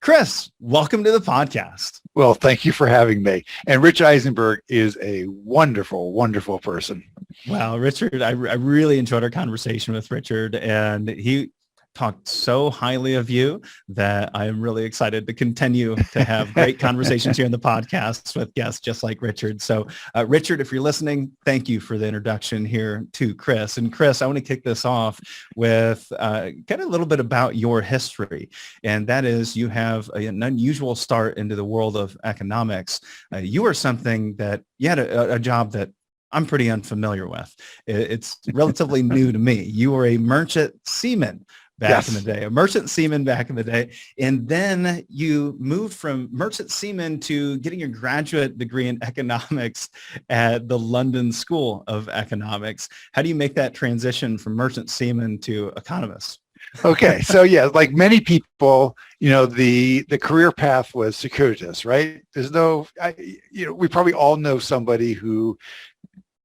Chris, welcome to the podcast. Well, thank you for having me. And Rich Eisenberg is a wonderful, wonderful person. Well, Richard, I really enjoyed our conversation with Richard, and he talked so highly of you that I am really excited to continue to have great conversations here in the podcast with guests just like Richard. So Richard, if you're listening, thank you for the introduction here to Chris. And Chris, I want to kick this off with kind of a little bit about your history. And that is you have an unusual start into the world of economics. You are something that you had a job that I'm pretty unfamiliar with. It's relatively new to me. You were a merchant seaman back in the day, a merchant seaman back in the day. And then you moved from merchant seaman to getting your graduate degree in economics at the London School of Economics. How do you make that transition from merchant seaman to economist? Okay. So yeah, like many people, the career path was circuitous, right? We probably all know somebody who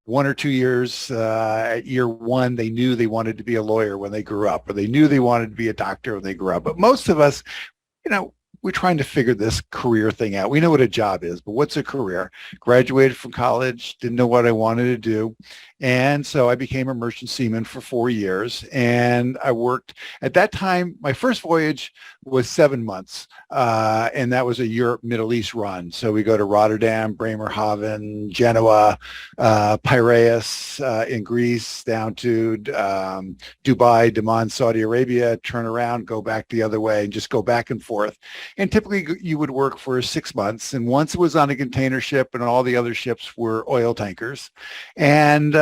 1 or 2 years at year one, they knew they wanted to be a lawyer when they grew up, or they knew they wanted to be a doctor when they grew up. But most of us, we're trying to figure this career thing out. We know what a job is, but what's a career? Graduated from college, didn't know what I wanted to do. And so I became a merchant seaman for 4 years. And I worked at that time. My first voyage was 7 months. And that was a Europe, Middle East run. So we go to Rotterdam, Bremerhaven, Genoa, Piraeus in Greece, down to Dubai, Daman, Saudi Arabia, turn around, go back the other way, and just go back and forth. And typically you would work for 6 months. And once it was on a container ship, and all the other ships were oil tankers. And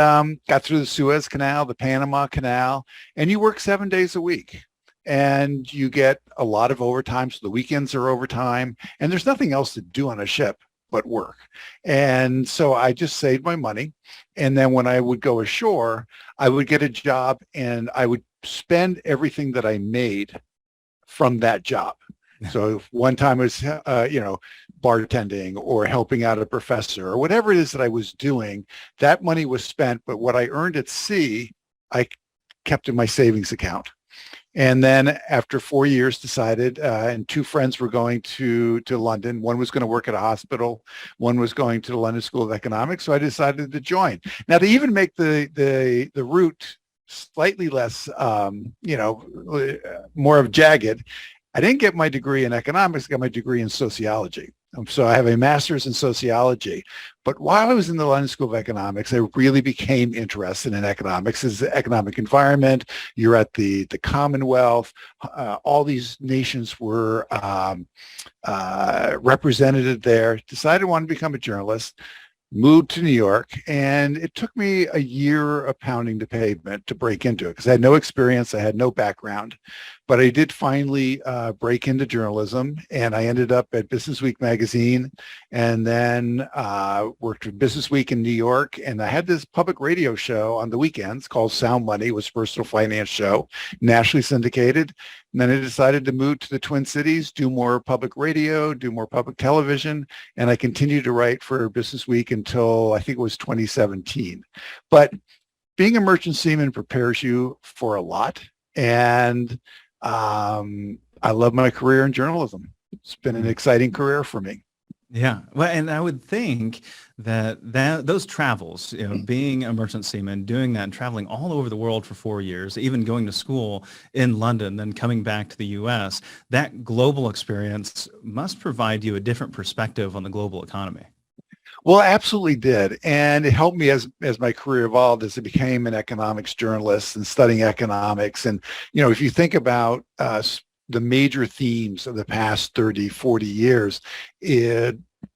got through the Suez Canal, the Panama Canal, and you work 7 days a week. And you get a lot of overtime, so the weekends are overtime. And there's nothing else to do on a ship but work. And so I just saved my money. And then when I would go ashore, I would get a job, and I would spend everything that I made from that job. So one time it was, bartending or helping out a professor or whatever it is that I was doing, that money was spent. But what I earned at sea, I kept in my savings account. And then after 4 years decided, and 2 friends were going to London. One was going to work at a hospital. One was going to the London School of Economics. So I decided to join. Now, to even make the route slightly less, more of jagged, I didn't get my degree in economics, I got my degree in sociology. So I have a master's in sociology. But while I was in the London School of Economics, I really became interested in economics. It's the economic environment. You're at the Commonwealth. All these nations were represented there. Decided I wanted to become a journalist. Moved to New York, and it took me a year of pounding the pavement to break into it because I had no experience, I had no background, but I did finally break into journalism, and I ended up at Businessweek magazine, and then worked for Businessweek in New York, and I had this public radio show on the weekends called Sound Money. It was a personal finance show, nationally syndicated. And then I decided to move to the Twin Cities, do more public radio, do more public television, and I continued to write for Businessweek until I think it was 2017. But being a merchant seaman prepares you for a lot, and I love my career in journalism. It's been an exciting career for me. Yeah. Well, and I would think that those travels, being a merchant seaman, doing that and traveling all over the world for 4 years, even going to school in London, then coming back to the U.S., that global experience must provide you a different perspective on the global economy. Well, absolutely did. And it helped me as my career evolved, as I became an economics journalist and studying economics. And, if you think about the major themes of the past 30, 40 years,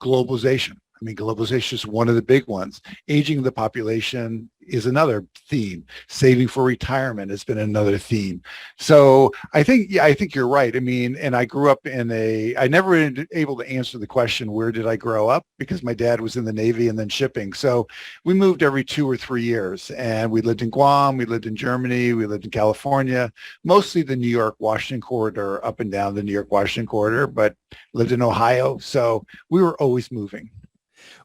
globalization. I mean, globalization is one of the big ones. Aging of the population is another theme. Saving for retirement has been another theme. So I think you're right. I mean, and I grew up I never been able to answer the question, where did I grow up? Because my dad was in the Navy and then shipping. So we moved every 2 or 3 years, and we lived in Guam, we lived in Germany, we lived in California, mostly the New York, Washington corridor, up and down the New York, Washington corridor, but lived in Ohio. So we were always moving.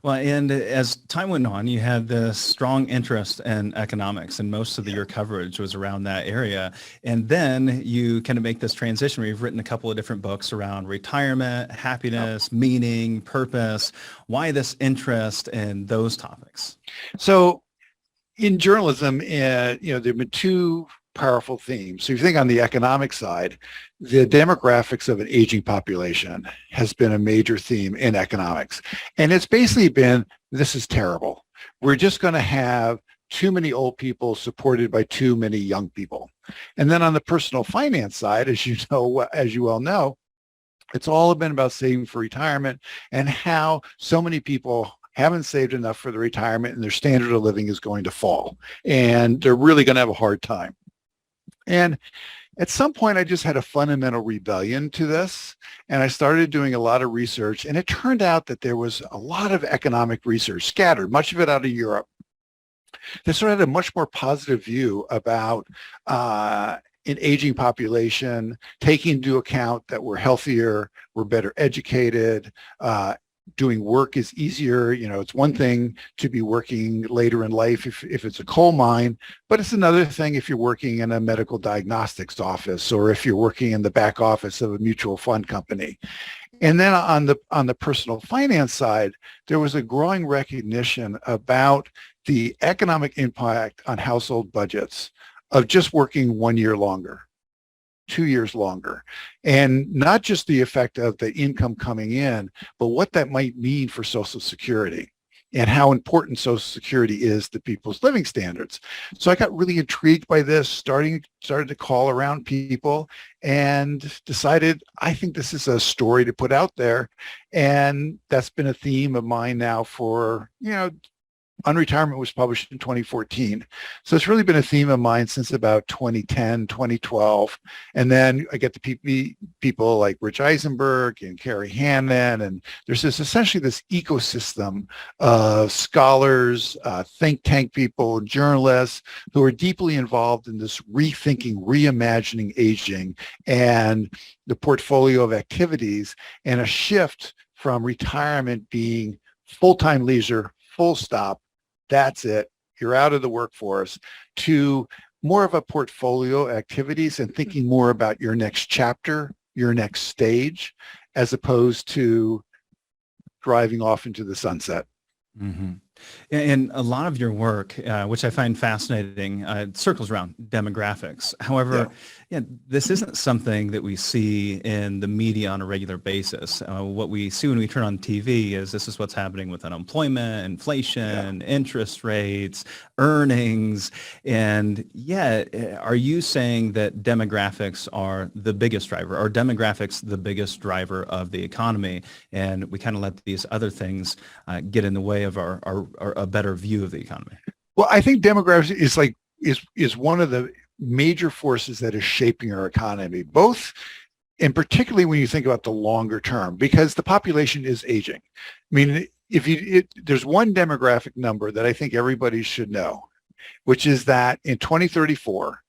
Well, and as time went on, you had this strong interest in economics, and most of your coverage was around that area. And then you kind of make this transition where you've written a couple of different books around retirement, happiness, meaning, purpose. Why this interest in those topics? So in journalism, there have been two powerful themes. So if you think on the economic side, the demographics of an aging population has been a major theme in economics. And it's basically been, this is terrible. We're just going to have too many old people supported by too many young people. And then on the personal finance side, as you well know, it's all been about saving for retirement and how so many people haven't saved enough for the retirement and their standard of living is going to fall. And they're really going to have a hard time. And at some point, I just had a fundamental rebellion to this, and I started doing a lot of research, and it turned out that there was a lot of economic research scattered, much of it out of Europe, that sort of had a much more positive view about an aging population, taking into account that we're healthier, we're better educated, doing work is easier. It's one thing to be working later in life if it's a coal mine, but it's another thing if you're working in a medical diagnostics office or if you're working in the back office of a mutual fund company. And then on the personal finance side, there was a growing recognition about the economic impact on household budgets of just working 1 year longer, 2 years longer, and not just the effect of the income coming in, but what that might mean for Social Security and how important Social Security is to people's living standards. So I got really intrigued by this, started to call around people and decided, I think this is a story to put out there. And that's been a theme of mine now for, Unretirement was published in 2014. So it's really been a theme of mine since about 2010, 2012. And then I get to people like Rich Eisenberg and Carrie Hannon. And there's essentially this ecosystem of scholars, think tank people, journalists who are deeply involved in this rethinking, reimagining aging and the portfolio of activities and a shift from retirement being full-time leisure, full stop, that's it, you're out of the workforce, to more of a portfolio activities and thinking more about your next chapter, your next stage, as opposed to driving off into the sunset. Mm-hmm. And a lot of your work, which I find fascinating, circles around demographics. However, this isn't something that we see in the media on a regular basis. What we see when we turn on TV is this is what's happening with unemployment, inflation, interest rates, earnings. And yet, are you saying that demographics are the biggest driver? Are demographics the biggest driver of the economy? And we kind of let these other things get in the way of a better view of the economy? Well, I think demographics is one of the major forces that is shaping our economy, both and particularly when you think about the longer term, because the population is aging. I mean, there's one demographic number that I think everybody should know, which is that in 2034,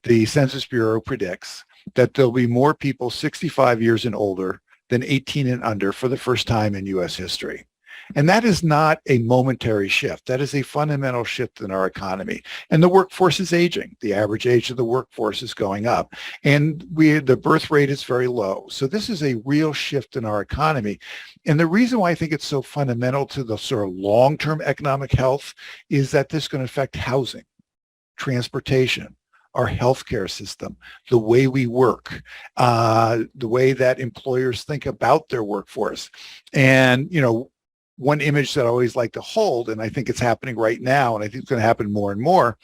the Census Bureau predicts that there'll be more people 65 years and older than 18 and under for the first time in U.S. history. And that is not a momentary shift. That is a fundamental shift in our economy. And the workforce is aging. The average age of the workforce is going up. And the birth rate is very low. So this is a real shift in our economy. And the reason why I think it's so fundamental to the sort of long-term economic health is that this is going to affect housing, transportation, our healthcare system, the way we work, the way that employers think about their workforce. And, one image that I always like to hold, and I think it's happening right now, and I think it's going to happen more and more,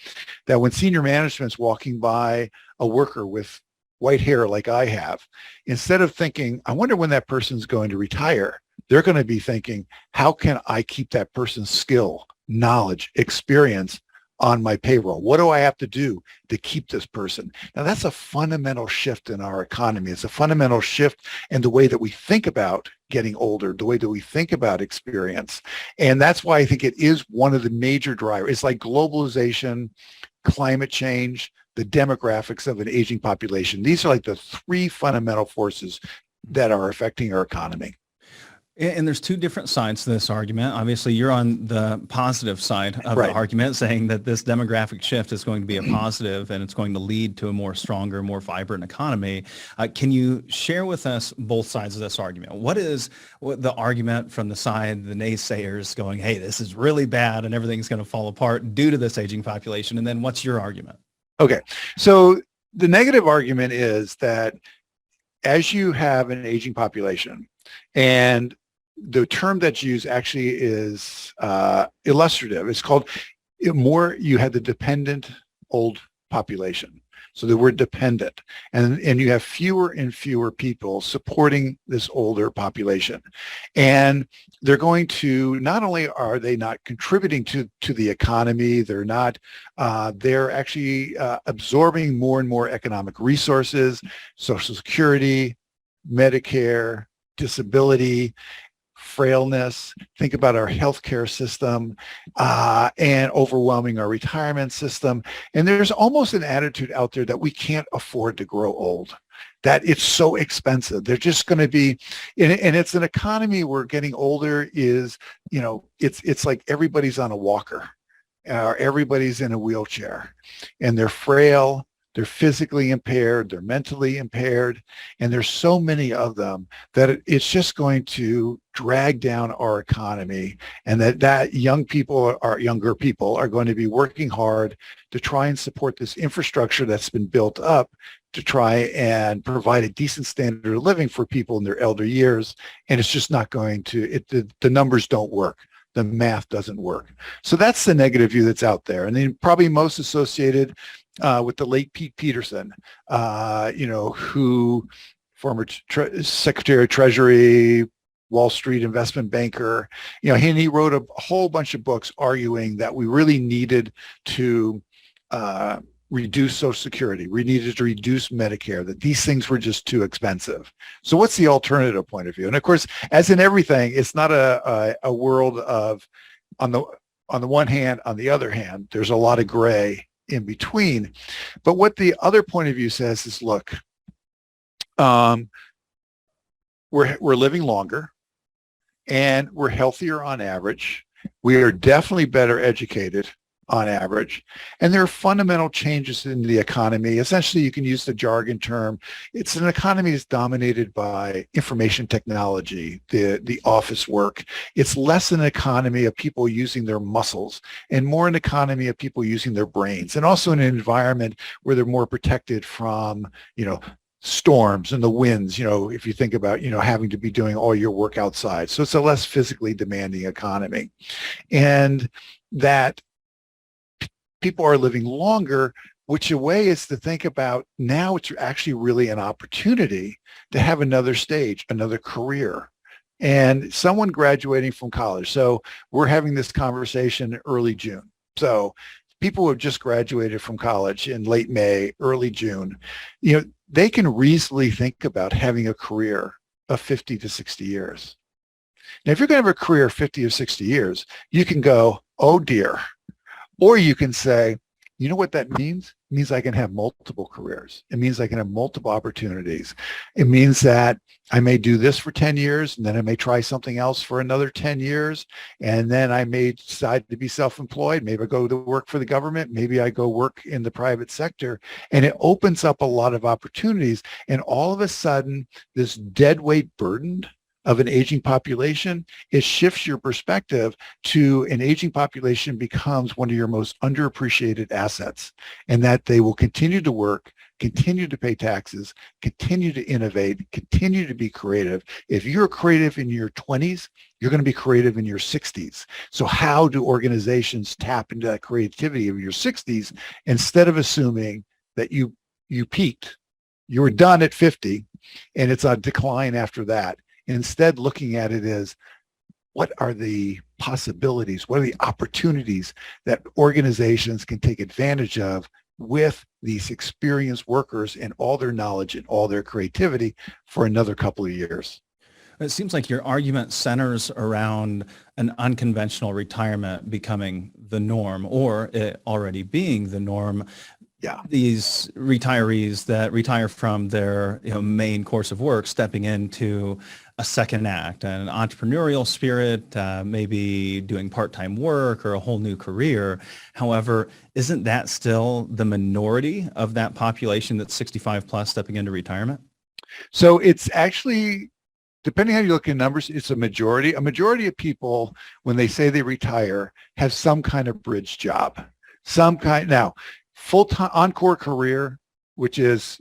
that when senior management's walking by a worker with white hair like I have, instead of thinking, I wonder when that person's going to retire, they're going to be thinking, how can I keep that person's skill, knowledge, experience on my payroll? What do I have to do to keep this person? Now, that's a fundamental shift in our economy. It's a fundamental shift in the way that we think about getting older, the way that we think about experience. And that's why I think it is one of the major drivers. It's like globalization, climate change, the demographics of an aging population. These are like the three fundamental forces that are affecting our economy. And there's two different sides to this argument. Obviously, you're on the positive side of Right. the argument, saying that this demographic shift is going to be a positive and it's going to lead to a more stronger, more vibrant economy. Can you share with us both sides of this argument? What is the argument from the side, the naysayers going, hey, this is really bad and everything's going to fall apart due to this aging population? And then what's your argument? Okay. So the negative argument is that as you have an aging population, and the term that's used actually is illustrative. It's called you had the dependent old population. So the word dependent, and you have fewer and fewer people supporting this older population. And they're going to, not only are they not contributing to the economy, they're actually absorbing more and more economic resources, Social Security, Medicare, disability, frailness, think about our healthcare system, and overwhelming our retirement system. And there's almost an attitude out there that we can't afford to grow old, that it's so expensive. They're just going to be, and it's an economy where getting older is, it's like everybody's on a walker, or everybody's in a wheelchair, and they're frail. They're physically impaired, they're mentally impaired, and there's so many of them that it's just going to drag down our economy, and that younger people are going to be working hard to try and support this infrastructure that's been built up to try and provide a decent standard of living for people in their elder years, and it's just not going to, the numbers don't work. The math doesn't work. So that's the negative view that's out there. And then probably most associated with the late Pete Peterson, who former Secretary of Treasury, Wall Street investment banker, he wrote a whole bunch of books arguing that we really needed to reduce Social Security. We needed to reduce Medicare, that these things were just too expensive. So what's the alternative point of view? And of course, as in everything, it's not a world of on the one hand, on the other hand, there's a lot of gray in between. But what the other point of view says is, look, we're living longer and we're healthier on average. We are definitely better educated on average. And there are fundamental changes in the economy. Essentially, you can use the jargon term. It's an economy that's dominated by information technology, the office work. It's less an economy of people using their muscles and more an economy of people using their brains, and also an environment where they're more protected from, storms and the winds, if you think about, having to be doing all your work outside. So it's a less physically demanding economy. And that people are living longer, which a way is to think about now it's actually really an opportunity to have another stage, another career. And someone graduating from college. So we're having this conversation early June. So people who have just graduated from college in late May, early June, they can reasonably think about having a career of 50 to 60 years. Now, if you're going to have a career of 50 or 60 years, you can go, oh dear. Or you can say, you know what that means? It means I can have multiple careers. It means I can have multiple opportunities. It means that I may do this for 10 years, and then I may try something else for another 10 years. And then I may decide to be self-employed. Maybe I go to work for the government. Maybe I go work in the private sector. And it opens up a lot of opportunities. And all of a sudden, this dead weight burden of an aging population, it shifts your perspective to an aging population becomes one of your most underappreciated assets, and that they will continue to work, continue to pay taxes, continue to innovate, continue to be creative. If you're creative in your 20s, you're going to be creative in your 60s. So how do organizations tap into that creativity of your 60s instead of assuming that you peaked, you were done at 50, and it's a decline after that? Instead, looking at it as, what are the possibilities? What are the opportunities that organizations can take advantage of with these experienced workers and all their knowledge and all their creativity for another couple of years? It seems like your argument centers around an unconventional retirement becoming the norm, or it already being the norm. Yeah. these retirees that retire from their main course of work, stepping into a second act, an entrepreneurial spirit, maybe doing part-time work or a whole new career. However, isn't that still the minority of that population that's 65 plus stepping into retirement? So it's actually, depending how you look at numbers, it's a majority. A majority of people, when they say they retire, have some kind of bridge job, some kind. Now, full-time encore career, which is,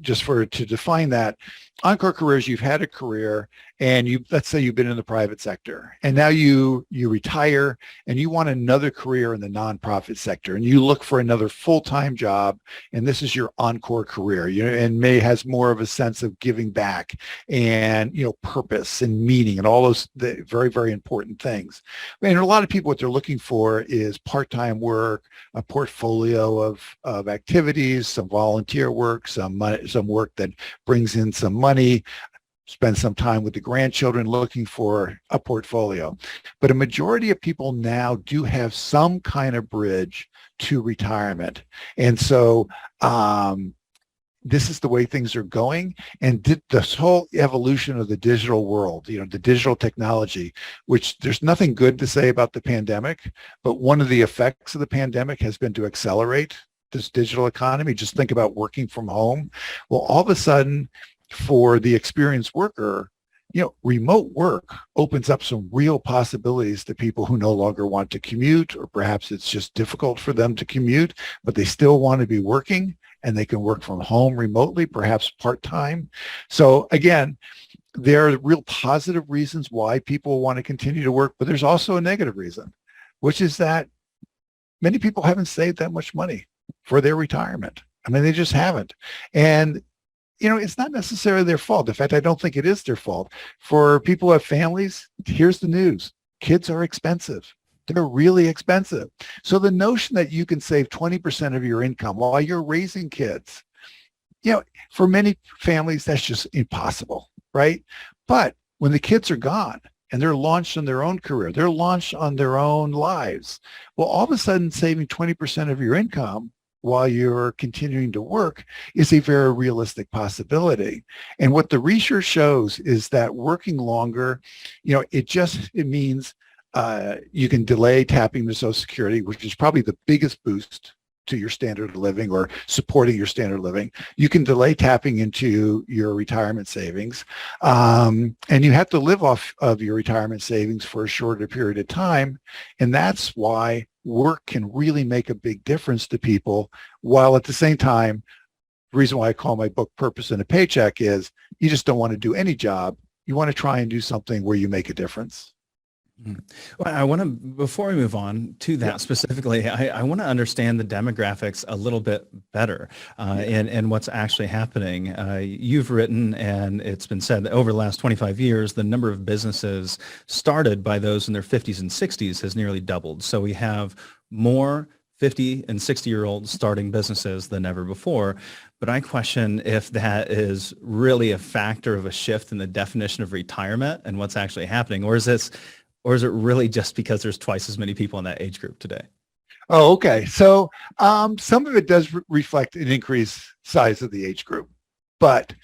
just to define that, encore careers, you've had a career and let's say you've been in the private sector and now you retire and you want another career in the nonprofit sector and you look for another full-time job, and this is your encore career, and has more of a sense of giving back and, purpose and meaning and all those very, very important things. And a lot of people, what they're looking for is part-time work, a portfolio of activities, some volunteer work, some work that brings in some money, spend some time with the grandchildren, looking for a portfolio. But a majority of people now do have some kind of bridge to retirement. And so this is the way things are going. And this whole evolution of the digital world, the digital technology, which there's nothing good to say about the pandemic, but one of the effects of the pandemic has been to accelerate this digital economy. Just think about working from home. Well, all of a sudden, for the experienced worker, remote work opens up some real possibilities to people who no longer want to commute, or perhaps it's just difficult for them to commute, but they still want to be working and they can work from home remotely, perhaps part-time. So again, there are real positive reasons why people want to continue to work, but there's also a negative reason, which is that many people haven't saved that much money for their retirement. I mean, they just haven't. And it's not necessarily their fault. In fact, I don't think it is their fault. For people who have families, here's the news. Kids are expensive. They're really expensive. So the notion that you can save 20% of your income while you're raising kids, for many families, that's just impossible, right? But when the kids are gone and they're launched on their own career, they're launched on their own lives, well, all of a sudden saving 20% of your income while you're continuing to work is a very realistic possibility. And what the research shows is that working longer, it means you can delay tapping the Social Security, which is probably the biggest boost to your standard of living or supporting your standard of living. You can delay tapping into your retirement savings. And you have to live off of your retirement savings for a shorter period of time. And that's why work can really make a big difference to people, while at the same time, the reason why I call my book Purpose and a Paycheck is you just don't want to do any job. You want to try and do something where you make a difference. Well, I want to, before we move on to that specifically, I want to understand the demographics a little bit better and what's actually happening. You've written, and it's been said that over the last 25 years, the number of businesses started by those in their 50s and 60s has nearly doubled. So we have more 50 and 60-year-olds starting businesses than ever before. But I question if that is really a factor of a shift in the definition of retirement and what's actually happening, or is it really just because there's twice as many people in that age group today? Oh, okay. So some of it does reflect an increased size of the age group. But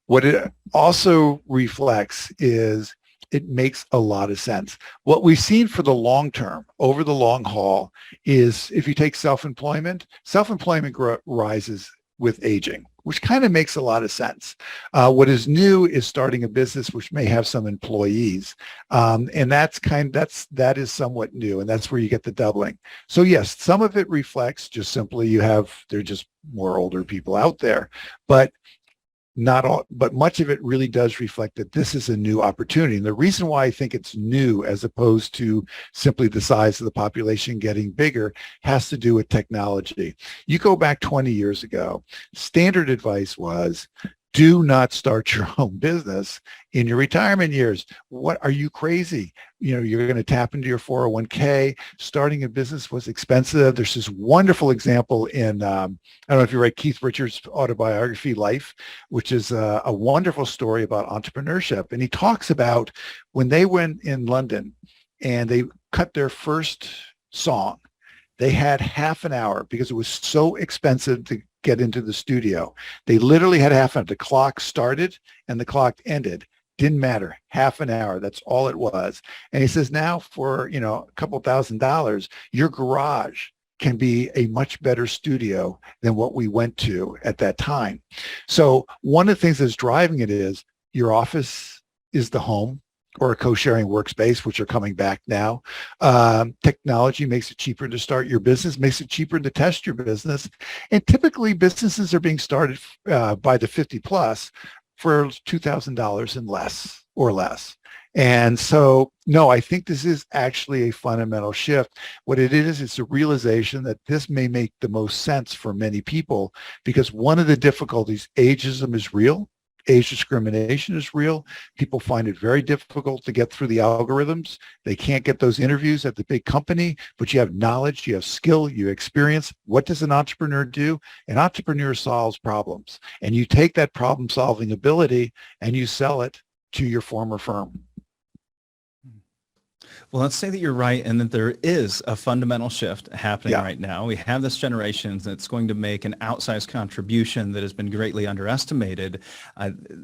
what it also reflects is it makes a lot of sense. What we've seen for the long term, over the long haul, is if you take self-employment rises with aging, which kind of makes a lot of sense. What is new is starting a business which may have some employees, and that is somewhat new, and that's where you get the doubling. So yes, some of it reflects just simply there are just more older people out there, but not all, but much of it really does reflect that this is a new opportunity. And the reason why I think it's new as opposed to simply the size of the population getting bigger has to do with technology. You go back 20 years ago, standard advice was, do not start your own business in your retirement years. What, are you crazy? You're going to tap into your 401k. Starting a business was expensive. There's this wonderful example in, I don't know if you read Keith Richards' autobiography, Life, which is a wonderful story about entrepreneurship. And he talks about when they went in London and they cut their first song, They had half an hour because it was so expensive to get into the studio. They literally had half an hour. The clock started and the clock ended. Didn't matter. Half an hour. That's all it was. And he says now for, a couple $1,000s, your garage can be a much better studio than what we went to at that time. So one of the things that's driving it is your office is the home, or a co-sharing workspace, which are coming back now. Technology makes it cheaper to start your business, makes it cheaper to test your business. And typically businesses are being started by the 50 plus for $2,000 and less or less. And so, no, I think this is actually a fundamental shift. What it is, it's a realization that this may make the most sense for many people, because one of the difficulties, ageism is real. Age discrimination is real. People find it very difficult to get through the algorithms. They can't get those interviews at the big company, but you have knowledge, you have skill, you have experience. What does an entrepreneur do? An entrepreneur solves problems. And you take that problem-solving ability and you sell it to your former firm. Well, let's say that you're right and that there is a fundamental shift happening right now. We have this generation that's going to make an outsized contribution that has been greatly underestimated.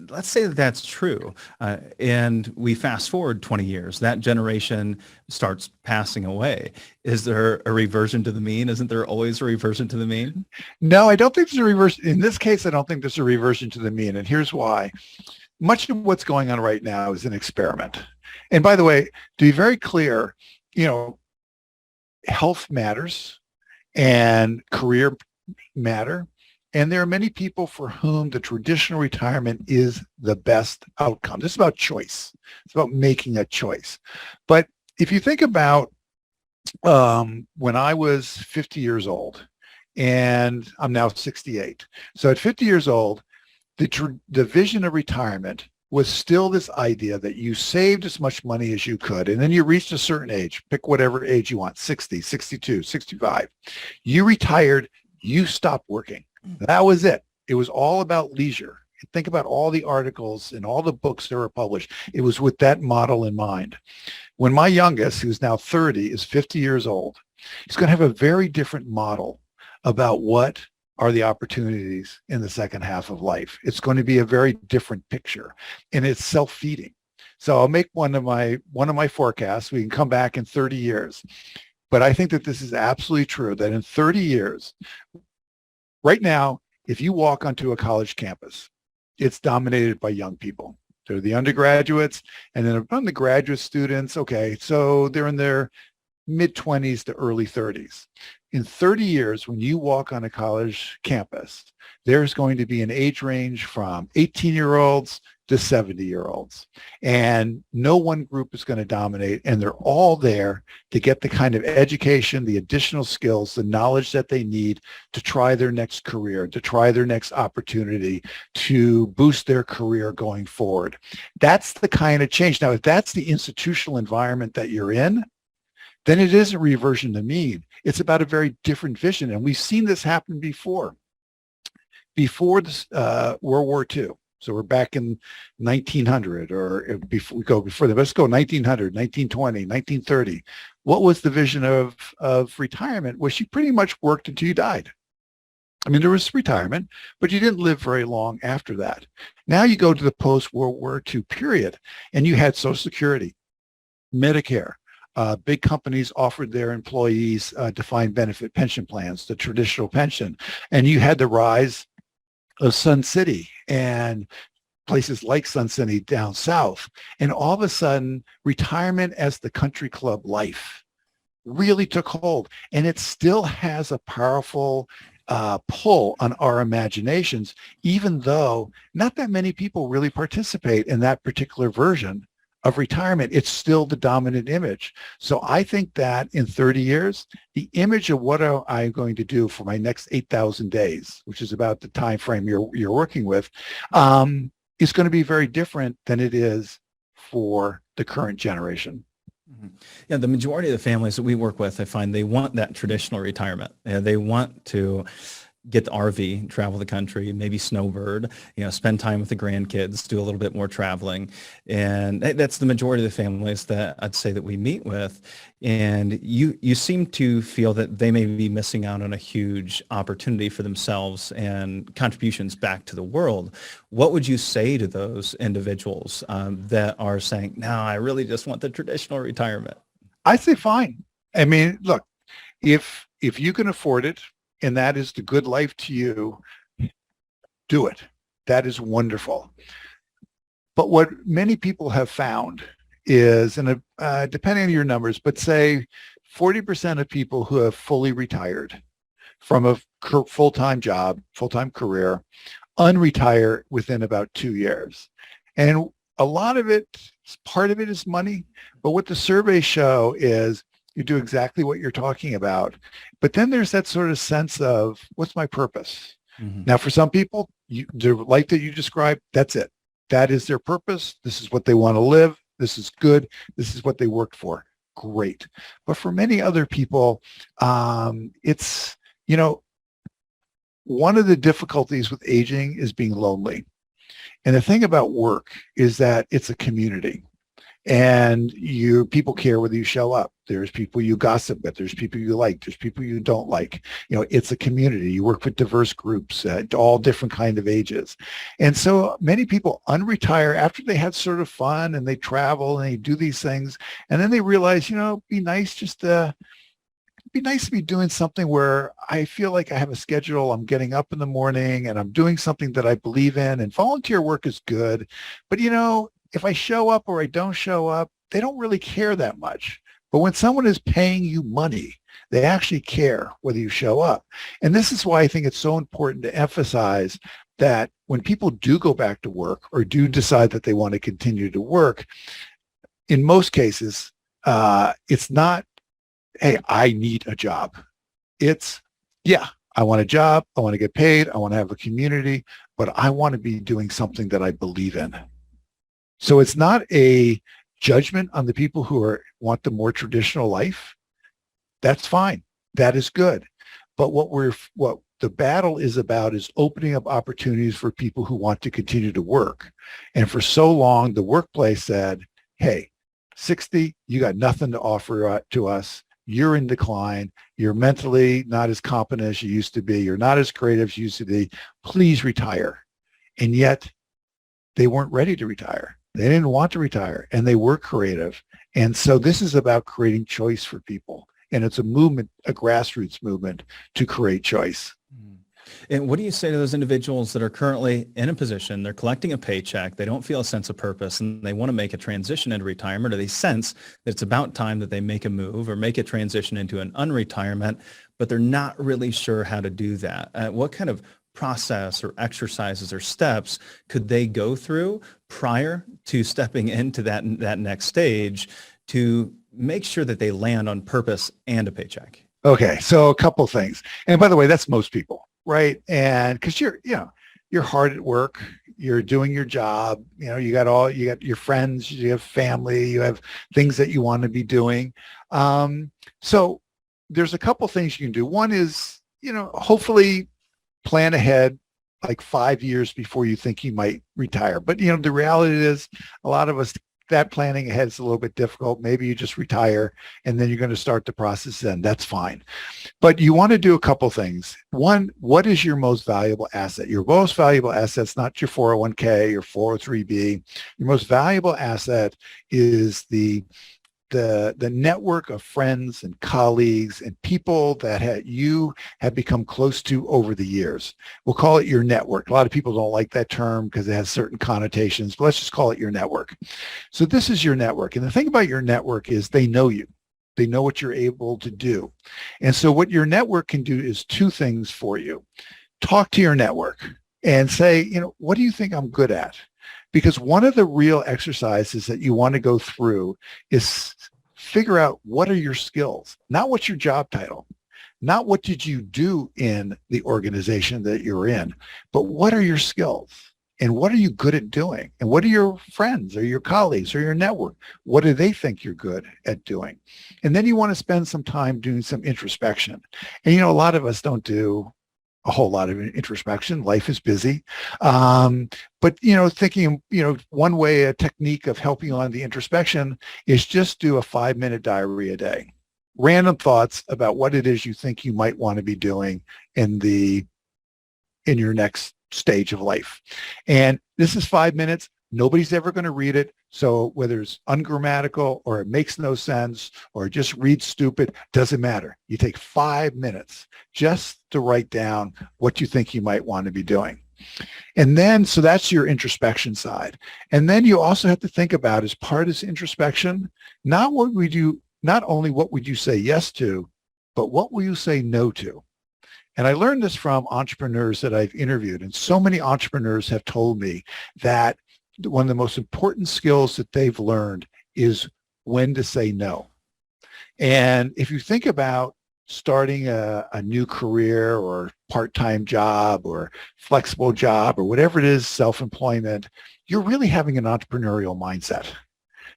Let's say that that's true. And we fast forward 20 years. That generation starts passing away. Is there a reversion to the mean? Isn't there always a reversion to the mean? No, I don't think there's a reversion. In this case, I don't think there's a reversion to the mean. And here's why. Much of what's going on right now is an experiment. And by the way, to be very clear, health matters and career matter. And there are many people for whom the traditional retirement is the best outcome. This is about choice. It's about making a choice. But if you think about when I was 50 years old, and I'm now 68. So at 50 years old, the vision of retirement was still this idea that you saved as much money as you could, and then you reached a certain age, pick whatever age you want, 60, 62, 65. You retired, you stopped working. That was it. It was all about leisure. Think about all the articles and all the books that were published. It was with that model in mind. When my youngest, who's now 30, is 50 years old, he's going to have a very different model about what are the opportunities in the second half of life. It's going to be a very different picture, and it's self-feeding. So I'll make one of my forecasts. We can come back in 30 years. But I think that this is absolutely true, that in 30 years, right now, if you walk onto a college campus, it's dominated by young people. They're the undergraduates, and then among the graduate students, okay, so they're in their mid-20s to early 30s. In 30 years, when you walk on a college campus, there's going to be an age range from 18-year-olds to 70-year-olds. And no one group is going to dominate, and they're all there to get the kind of education, the additional skills, the knowledge that they need to try their next career, to try their next opportunity, to boost their career going forward. That's the kind of change. Now, if that's the institutional environment that you're in, then it is a reversion to mean. It's about a very different vision. And we've seen this happen before. Before this, World War II. So we're back in 1900, or before we go before that. Let's go 1900, 1920, 1930. What was the vision of retirement? Well, you pretty much worked until you died. I mean, there was retirement, but you didn't live very long after that. Now you go to the post-World War II period, and you had Social Security, Medicare. Big companies offered their employees defined benefit pension plans, the traditional pension. And you had the rise of Sun City and places like Sun City down south. And all of a sudden, retirement as the country club life really took hold. And it still has a powerful pull on our imaginations, even though not that many people really participate in that particular version of retirement. It's still the dominant image. So I think that in 30 years, the image of what am I going to do for my next 8,000 days, which is about the time frame you're working with, is going to be very different than it is for the current generation. Mm-hmm. Yeah, the majority of the families that we work with, I find they want that traditional retirement. They want to get the RV, travel the country, maybe snowbird, spend time with the grandkids, do a little bit more traveling. And that's the majority of the families that I'd say that we meet with. And you seem to feel that they may be missing out on a huge opportunity for themselves and contributions back to the world. What would you say to those individuals that are saying, no, I really just want the traditional retirement? I say fine. I mean, look, if you can afford it, and that is the good life to you, do it. That is wonderful. But what many people have found is, and depending on your numbers, but say 40% of people who have fully retired from a full-time job, full-time career, unretire within about 2 years. And a lot of it, part of it is money, but what the surveys show is you do exactly what you're talking about. But then there's that sort of sense of, what's my purpose? Mm-hmm. Now, for some people, the life that you described, that's it. That is their purpose. This is what they want to live. This is good. This is what they worked for. Great. But for many other people, it's, one of the difficulties with aging is being lonely. And the thing about work is that it's a community. And people care whether you show up. There's people you gossip with. There's people you like. There's people you don't like. It's a community. You work with diverse groups, all different kind of ages. And so many people unretire after they had sort of fun and they travel and they do these things. And then they realize, it'd be nice to be doing something where I feel like I have a schedule. I'm getting up in the morning and I'm doing something that I believe in, and volunteer work is good. But, if I show up or I don't show up, they don't really care that much. But when someone is paying you money, they actually care whether you show up. And this is why I think it's so important to emphasize that when people do go back to work or do decide that they want to continue to work, in most cases, it's not, hey, I need a job. It's, yeah, I want a job. I want to get paid. I want to have a community, but I want to be doing something that I believe in. So it's not a judgment on the people who want the more traditional life. That's fine. That is good. But what the battle is about is opening up opportunities for people who want to continue to work. And for so long, the workplace said, hey, 60, you got nothing to offer to us. You're in decline. You're mentally not as competent as you used to be. You're not as creative as you used to be. Please retire. And yet they weren't ready to retire. They didn't want to retire, and they were creative. And so this is about creating choice for people. And it's a movement, a grassroots movement to create choice. And what do you say to those individuals that are currently in a position, they're collecting a paycheck, they don't feel a sense of purpose, and they want to make a transition into retirement, or they sense that it's about time that they make a move or make a transition into an unretirement, but they're not really sure how to do that? What kind of process or exercises or steps could they go through prior to stepping into that next stage to make sure that they land on purpose and a paycheck? Okay, so a couple things. And by the way, that's most people, right? And because you're hard at work, you're doing your job, you got your friends, you have family, you have things that you want to be doing. So there's a couple things you can do. One is, hopefully plan ahead like 5 years before you think you might retire. But, the reality is a lot of us, that planning ahead is a little bit difficult. Maybe you just retire and then you're going to start the process then. That's fine. But you want to do a couple things. One, what is your most valuable asset? Your most valuable asset is not your 401k or 403b. Your most valuable asset is the network of friends and colleagues and people that you have become close to over the years. We'll call it your network. A lot of people don't like that term because it has certain connotations, but let's just call it your network. So this is your network. And the thing about your network is they know you. They know what you're able to do. And so what your network can do is two things for you. Talk to your network and say, what do you think I'm good at? Because one of the real exercises that you want to go through is figure out what are your skills, not what's your job title, not what did you do in the organization that you're in, but what are your skills and what are you good at doing? And what are your friends or your colleagues or your network? What do they think you're good at doing? And then you want to spend some time doing some introspection. And, a lot of us don't do a whole lot of introspection. Life is busy. But, thinking, one way, a technique of helping on the introspection is just do a 5-minute diary a day. Random thoughts about what it is you think you might want to be doing in your next stage of life. And this is 5 minutes. Nobody's ever going to read it. So whether it's ungrammatical or it makes no sense or just reads stupid, doesn't matter. You take 5 minutes just to write down what you think you might want to be doing. And then, so that's your introspection side. And then you also have to think about, as part of this introspection, not only what would you say yes to, but what will you say no to? And I learned this from entrepreneurs that I've interviewed. And so many entrepreneurs have told me that one of the most important skills that they've learned is when to say no. And if you think about starting a new career or part-time job or flexible job or whatever it is, self-employment, you're really having an entrepreneurial mindset.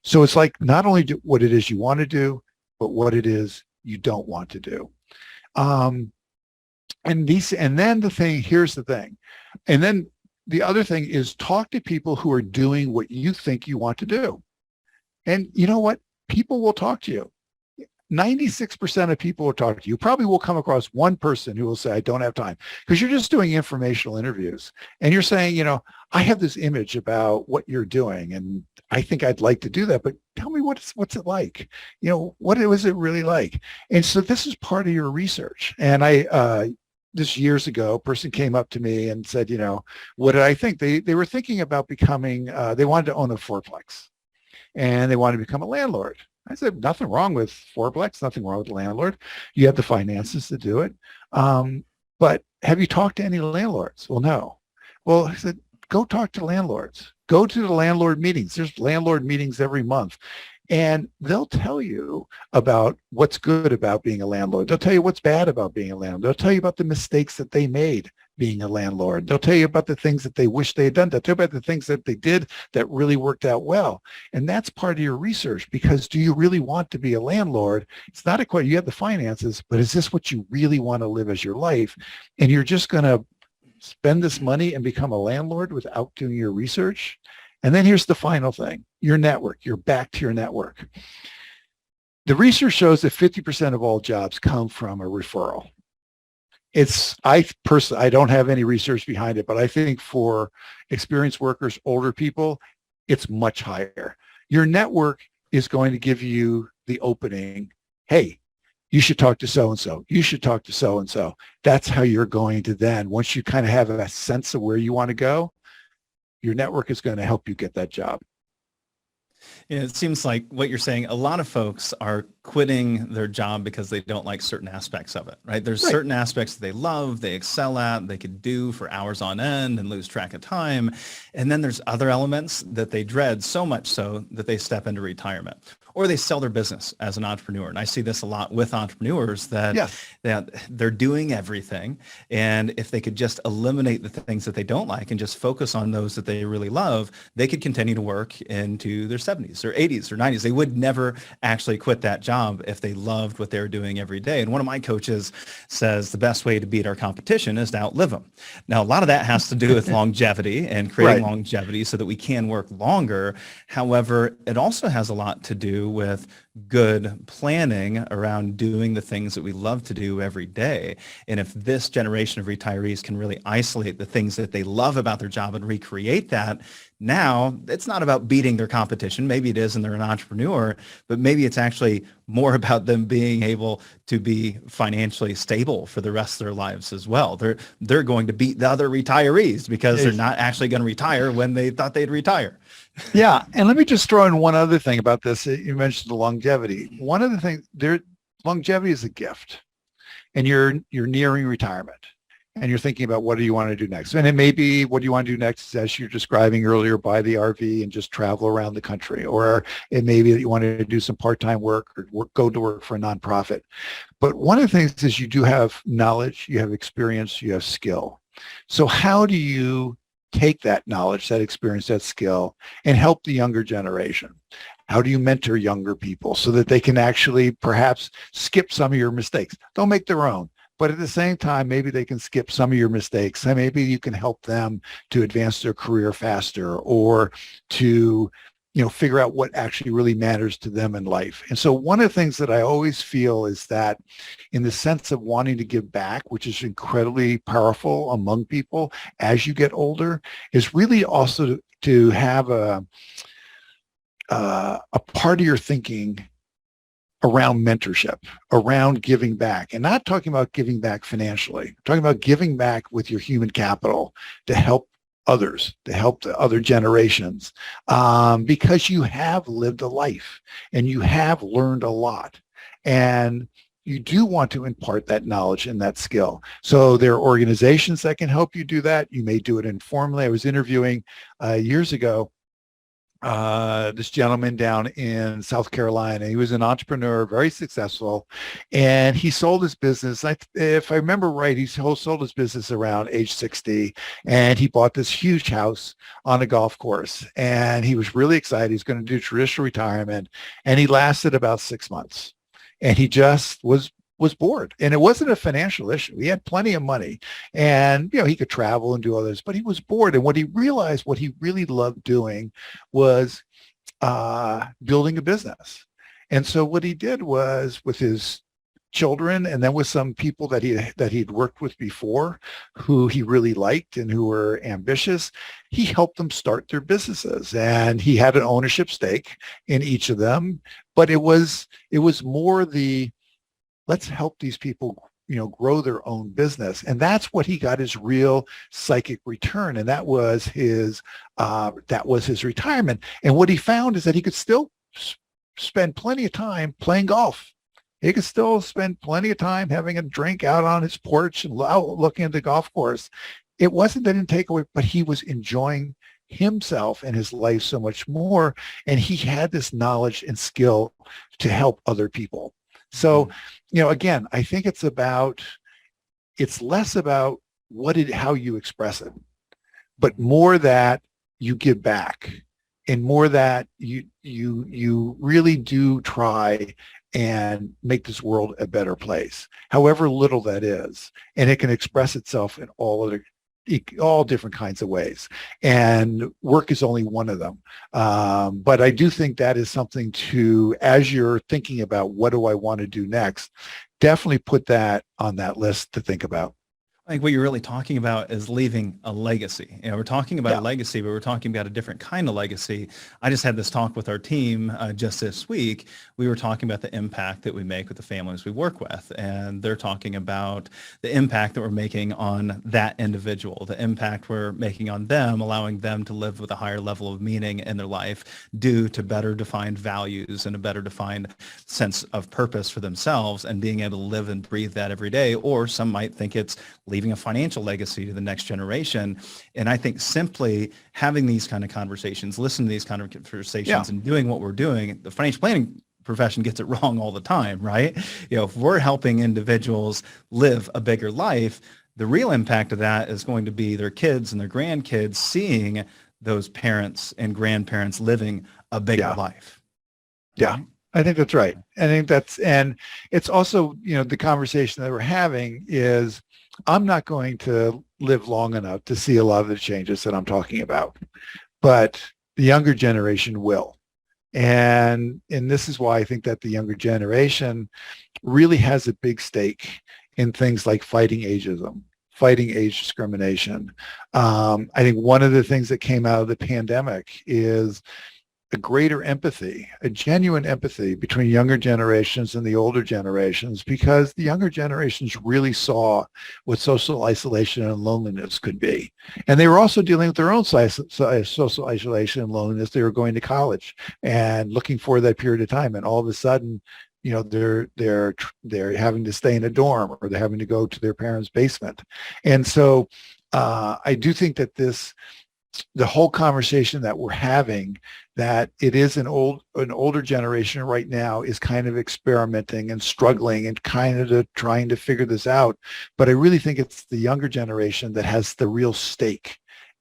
So it's like not only what it is you want to do, but what it is you don't want to do. And then here's the thing. And then the other thing is talk to people who are doing what you think you want to do. And you know what? People will talk to you. 96% of people will talk to you. You probably will come across one person who will say, I don't have time, because you're just doing informational interviews. And you're saying, I have this image about what you're doing, and I think I'd like to do that, but tell me what's it like? What was it really like? And so this is part of your research. And this years ago, a person came up to me and said, what did I think? They were thinking about becoming, they wanted to own a fourplex and they wanted to become a landlord. I said, nothing wrong with fourplex, nothing wrong with the landlord. You have the finances to do it. But have you talked to any landlords? Well, no. Well, I said, go talk to landlords. Go to the landlord meetings. There's landlord meetings every month. And they'll tell you about what's good about being a landlord. They'll tell you what's bad about being a landlord. They'll tell you about the mistakes that they made being a landlord. They'll tell you about the things that they wish they had done. They'll tell you about the things that they did that really worked out well. And that's part of your research, because do you really want to be a landlord? It's not a question. You have the finances, but is this what you really want to live as your life? And you're just going to spend this money and become a landlord without doing your research? And then here's the final thing, your network. You're back to your network. The research shows that 50% of all jobs come from a referral. I don't have any research behind it, but I think for experienced workers, older people, it's much higher. Your network is going to give you the opening. Hey, you should talk to so-and-so. You should talk to so-and-so. That's how you're going to then, once you kind of have a sense of where you want to go, your network is going to help you get that job. Yeah, it seems like what you're saying, a lot of folks are quitting their job because they don't like certain aspects of it, right? There's certain aspects that they love, they excel at, they could do for hours on end and lose track of time. And then there's other elements that they dread, so much so that they step into retirement or they sell their business as an entrepreneur. And I see this a lot with entrepreneurs that they're doing everything. And if they could just eliminate the things that they don't like and just focus on those that they really love, they could continue to work into their 70s or 80s or 90s. They would never actually quit that job if they loved what they were doing every day. And one of my coaches says the best way to beat our competition is to outlive them. Now, a lot of that has to do with longevity and creating longevity so that we can work longer. However, it also has a lot to do with good planning around doing the things that we love to do every day. And if this generation of retirees can really isolate the things that they love about their job and recreate that, now it's not about beating their competition. Maybe it is and they're an entrepreneur, but maybe it's actually more about them being able to be financially stable for the rest of their lives as well. They're going to beat the other retirees because they're not actually going to retire when they thought they'd retire. Yeah. And let me just throw in one other thing about this. You mentioned the longevity. One of the things longevity is a gift, and you're nearing retirement and you're thinking about what do you want to do next? And it may be what do you want to do next, as you're describing earlier, buy the RV and just travel around the country. Or it may be that you want to do some part-time work or go to work for a nonprofit. But one of the things is you do have knowledge, you have experience, you have skill. So how do you take that knowledge, that experience, that skill, and help the younger generation? How do you mentor younger people so that they can actually perhaps skip some of your mistakes? They'll make their own, but at the same time, maybe they can skip some of your mistakes. And maybe you can help them to advance their career faster, or to, figure out what actually really matters to them in life. And so one of the things that I always feel is that, in the sense of wanting to give back, which is incredibly powerful among people as you get older, is really also to have a part of your thinking around mentorship, around giving back, and not talking about giving back financially, I'm talking about giving back with your human capital to help others, to help the other generations, because you have lived a life and you have learned a lot, and you do want to impart that knowledge and that skill. So there are organizations that can help you do that. You may do it informally. I was interviewing years ago this gentleman down in South Carolina. He was an entrepreneur, very successful, and he sold his business. If I remember right, he sold his business around age 60, and he bought this huge house on a golf course, and he was really excited. He's going to do traditional retirement, and he lasted about 6 months, and he just was bored. And it wasn't a financial issue. He had plenty of money, and he could travel and do others, but he was bored. And what he realized, what he really loved doing, was building a business. And so what he did was, with his children, and then with some people that he'd worked with before, who he really liked and who were ambitious, he helped them start their businesses. And he had an ownership stake in each of them, but it was more the, let's help these people, grow their own business. And that's what he got his real psychic return. And that was his retirement. And what he found is that he could still spend plenty of time playing golf. He could still spend plenty of time having a drink out on his porch and out looking at the golf course. It wasn't that he didn't take away, but he was enjoying himself and his life so much more. And he had this knowledge and skill to help other people. So, again, I think it's less about how you express it, but more that you give back, and more that you really do try and make this world a better place, however little that is. And it can express itself in all different kinds of ways, and work is only one of them. But I do think that is something to, as you're thinking about what do I want to do next, definitely put that on that list to think about. I think what you're really talking about is leaving a legacy. We're talking about a legacy, but we're talking about a different kind of legacy. I just had this talk with our team just this week. We were talking about the impact that we make with the families we work with, and they're talking about the impact that we're making on that individual, the impact we're making on them, allowing them to live with a higher level of meaning in their life due to better defined values and a better defined sense of purpose for themselves, and being able to live and breathe that every day. Or some might think it's leaving a financial legacy to the next generation. And I think simply having these kind of conversations, listening to these kind of conversations, and doing what we're doing, the financial planning profession gets it wrong all the time, right? If we're helping individuals live a bigger life, the real impact of that is going to be their kids and their grandkids seeing those parents and grandparents living a bigger life. Yeah. Right? I think that's right. And it's also, the conversation that we're having is, I'm not going to live long enough to see a lot of the changes that I'm talking about, but the younger generation will. And this is why I think that the younger generation really has a big stake in things like fighting ageism, fighting age discrimination. I think one of the things that came out of the pandemic is a greater empathy, a genuine empathy between younger generations and the older generations, because the younger generations really saw what social isolation and loneliness could be. And they were also dealing with their own social isolation and loneliness. They were going to college and looking for that period of time. And all of a sudden, they're having to stay in a dorm, or they're having to go to their parents' basement. And so I do think that the whole conversation that we're having, that it is an older generation right now is kind of experimenting and struggling and kind of trying to figure this out. But I really think it's the younger generation that has the real stake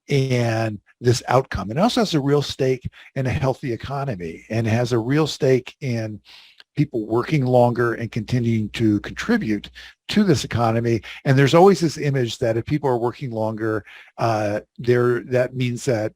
in this outcome. And also has a real stake in a healthy economy, and has a real stake in people working longer and continuing to contribute to this economy. And there's always this image that if people are working longer, that means that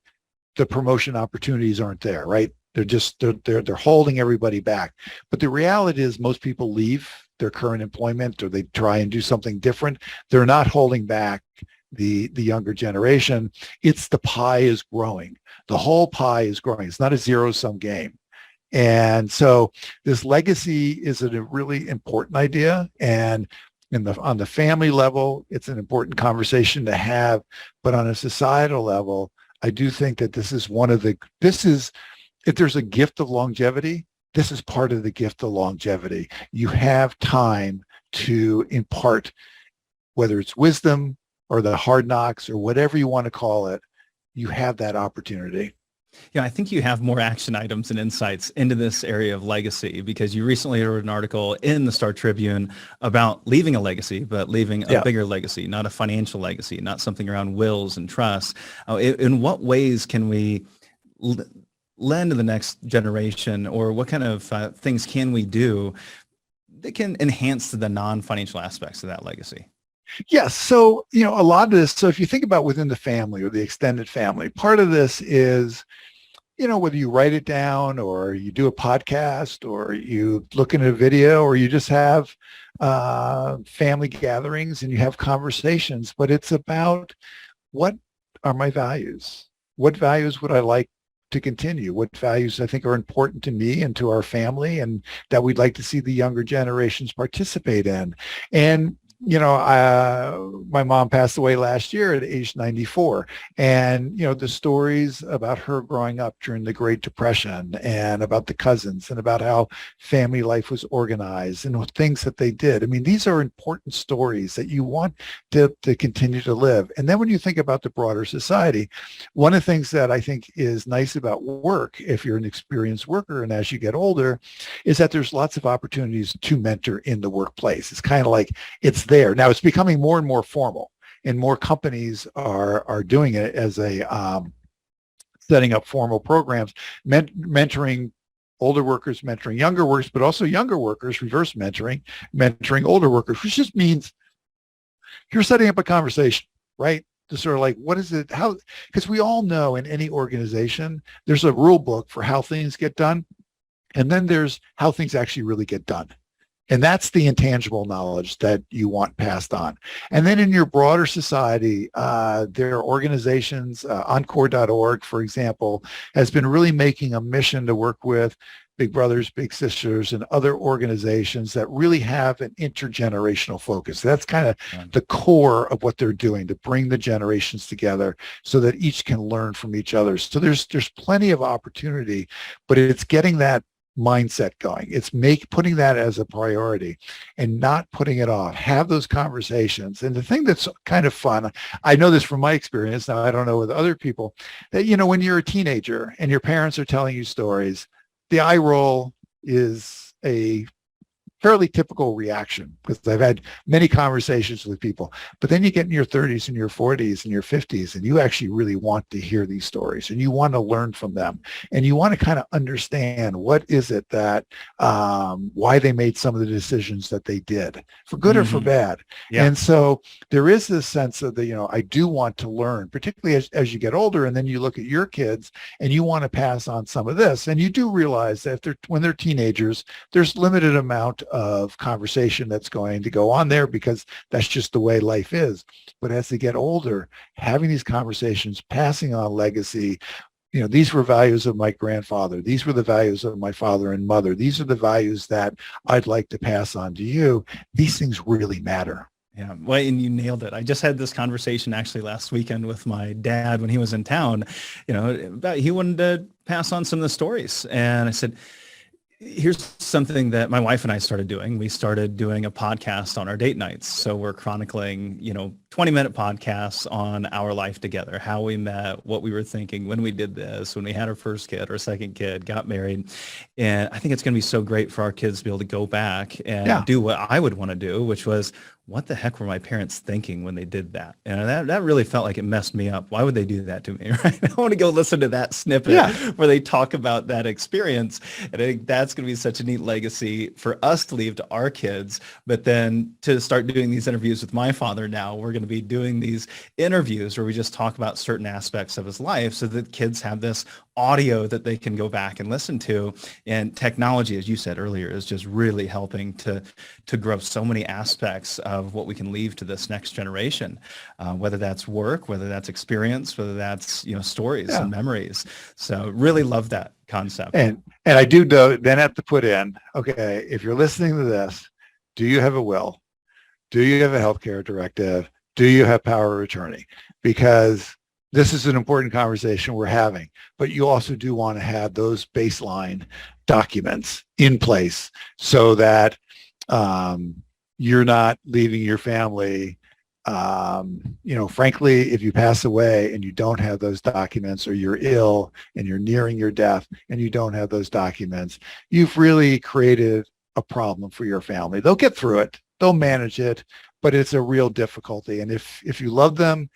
the promotion opportunities aren't there, right? They're holding everybody back. But the reality is most people leave their current employment or they try and do something different. They're not holding back the younger generation. It's the pie is growing. The whole pie is growing. It's not a zero-sum game. And so this legacy is a really important idea. And on the family level, it's an important conversation to have. But on a societal level, I do think that if there's a gift of longevity, this is part of the gift of longevity. You have time to impart, whether it's wisdom or the hard knocks or whatever you want to call it, you have that opportunity. Yeah, I think you have more action items and insights into this area of legacy because you recently wrote an article in the Star Tribune about leaving a legacy, but leaving a bigger legacy, not a financial legacy, not something around wills and trusts. In what ways can we lend to the next generation, or what kind of things can we do that can enhance the non-financial aspects of that legacy? Yes. So, a lot of this, so if you think about within the family or the extended family, part of this is, whether you write it down or you do a podcast or you look at a video or you just have family gatherings and you have conversations, but it's about what are my values? What values would I like to continue? What values I think are important to me and to our family and that we'd like to see the younger generations participate in? And my mom passed away last year at age 94. And, the stories about her growing up during the Great Depression and about the cousins and about how family life was organized and things that they did. I mean, these are important stories that you want to continue to live. And then when you think about the broader society, one of the things that I think is nice about work, if you're an experienced worker and as you get older, is that there's lots of opportunities to mentor in the workplace. It's kind of like it's there. Now it's becoming more and more formal, and more companies are doing it as a setting up formal programs, mentoring older workers, mentoring younger workers, but also younger workers, reverse mentoring older workers, which just means you're setting up a conversation, right? To sort of like, what is it, how, because we all know in any organization, there's a rule book for how things get done. And then there's how things actually really get done. And that's the intangible knowledge that you want passed on. And then in your broader society, there are organizations, Encore.org, for example, has been really making a mission to work with Big Brothers, Big Sisters, and other organizations that really have an intergenerational focus. That's kind of the core of what they're doing, to bring the generations together so that each can learn from each other. So there's plenty of opportunity, but it's getting that mindset going. It's putting that as a priority and not putting it off. Have those conversations. And the thing that's kind of fun, I know this from my experience, now I don't know with other people, that, when you're a teenager and your parents are telling you stories, the eye roll is a fairly typical reaction because I've had many conversations with people. But then you get in your 30s and your 40s and your 50s and you actually really want to hear these stories and you want to learn from them and you want to kind of understand what is it that why they made some of the decisions that they did, for good or for bad. Yeah. And so there is this sense of I do want to learn, particularly as you get older, and then you look at your kids and you want to pass on some of this. And you do realize that when they're teenagers, there's limited amount of conversation that's going to go on there because that's just the way life is. But as they get older, having these conversations, passing on legacy, these were values of my grandfather. These were the values of my father and mother. These are the values that I'd like to pass on to you. These things really matter. Yeah, well, and you nailed it. I just had this conversation actually last weekend with my dad when he was in town, about he wanted to pass on some of the stories. And I said, here's something that my wife and I started doing. We started doing a podcast on our date nights. So we're chronicling, 20-minute podcasts on our life together, how we met, what we were thinking when we did this, when we had our first kid or second kid, got married. And I think it's going to be so great for our kids to be able to go back and do what I would want to do, which was, what the heck were my parents thinking when they did that? And that really felt like it messed me up. Why would they do that to me? Right? I want to go listen to that snippet where they talk about that experience. And I think that's going to be such a neat legacy for us to leave to our kids. But then to start doing these interviews with my father now, we're going to be doing these interviews where we just talk about certain aspects of his life so that kids have this audio that they can go back and listen to. And technology, as you said earlier, is just really helping to grow so many aspects of what we can leave to this next generation, whether that's work, whether that's experience, whether that's, stories and memories. So really love that concept. And I do then have to put in, okay, if you're listening to this, do you have a will? Do you have a healthcare directive? Do you have power of attorney? Because this is an important conversation we're having, but you also do want to have those baseline documents in place so that you're not leaving your family. Frankly, if you pass away and you don't have those documents, or you're ill and you're nearing your death and you don't have those documents, you've really created a problem for your family. They'll get through it. They'll manage it, but it's a real difficulty. And if you love them,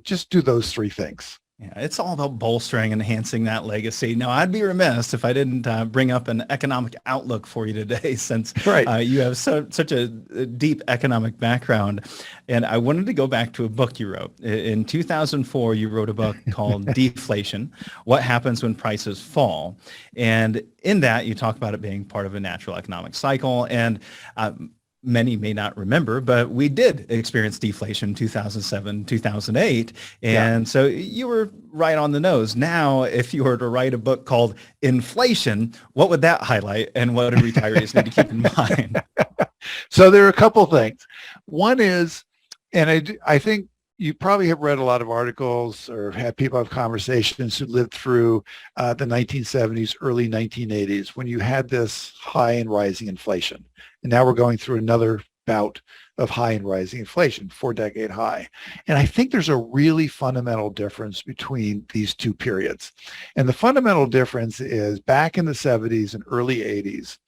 just do those three things. Yeah, it's all about bolstering and enhancing that legacy. Now, I'd be remiss if I didn't bring up an economic outlook for you today, since you have such a deep economic background. And I wanted to go back to a book you wrote. In 2004, you wrote a book called Deflation, What Happens When Prices Fall. And in that, you talk about it being part of a natural economic cycle. And many may not remember, but we did experience deflation in 2007, 2008. And so you were right on the nose. Now, if you were to write a book called Inflation, what would that highlight, and what do retirees need to keep in mind? So there are a couple things. One is, and I think you probably have read a lot of articles or had people have conversations who lived through the 1970s, early 1980s, when you had this high and rising inflation. And now we're going through another bout of high and rising inflation, 4-decade high. And I think there's a really fundamental difference between these two periods. And the fundamental difference is, back in the 70s and early 80s,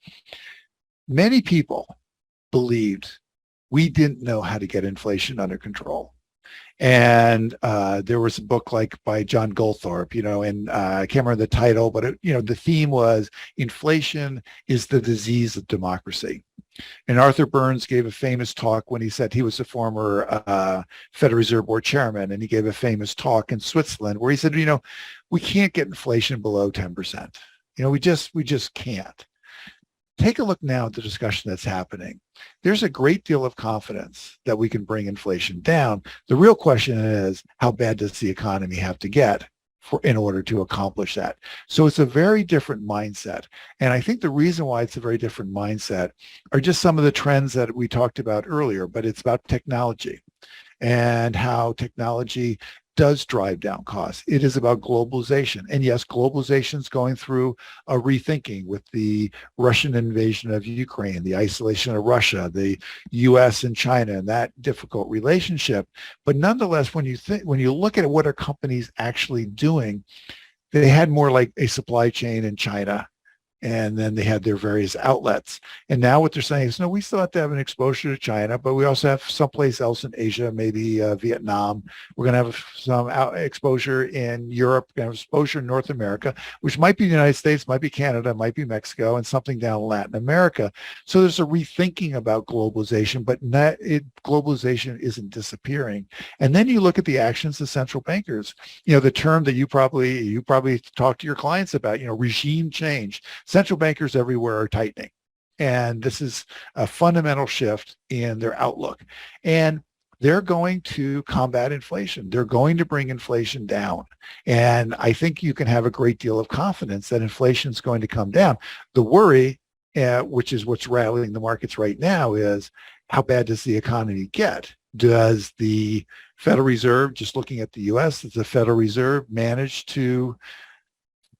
many people believed we didn't know how to get inflation under control. And there was a book by John Goldthorpe, and I can't remember the title, but the theme was inflation is the disease of democracy. And Arthur Burns gave a famous talk when he said, he was a former Federal Reserve Board chairman, and he gave a famous talk in Switzerland where he said, we can't get inflation below 10%. We just can't. Take a look now at the discussion that's happening. There's a great deal of confidence that we can bring inflation down. The real question is, how bad does the economy have to get in order to accomplish that? So it's a very different mindset. And I think the reason why it's a very different mindset are just some of the trends that we talked about earlier, but it's about technology and how technology does drive down costs. It is about globalization. And yes, globalization is going through a rethinking with the Russian invasion of Ukraine, the isolation of Russia, the US and China, and that difficult relationship. But nonetheless, when you look at what are companies actually doing, they had more like a supply chain in China, and then they had their various outlets. And now what they're saying is, no, we still have to have an exposure to China, but we also have someplace else in Asia, maybe Vietnam. We're going to have some exposure in Europe, we're going to have exposure in North America, which might be the United States, might be Canada, might be Mexico, and something down in Latin America. So there's a rethinking about globalization, but globalization isn't disappearing. And then you look at the actions of central bankers. The term that you probably talk to your clients about, regime change. Central bankers everywhere are tightening. And this is a fundamental shift in their outlook. And they're going to combat inflation. They're going to bring inflation down. And I think you can have a great deal of confidence that inflation is going to come down. The worry, which is what's rallying the markets right now, is how bad does the economy get? Does the Federal Reserve, just looking at the U.S., does the Federal Reserve manage to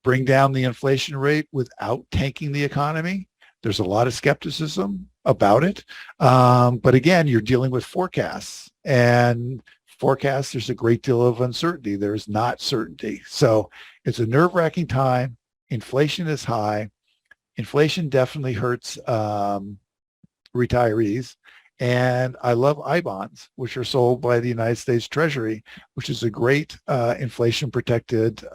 bring down the inflation rate without tanking the economy? There's a lot of skepticism about it. But again, you're dealing with forecasts, and forecasts, there's a great deal of uncertainty. There's not certainty. So it's a nerve-wracking time. Inflation is high. Inflation definitely hurts retirees. And I love I-bonds, which are sold by the United States Treasury, which is a great inflation-protected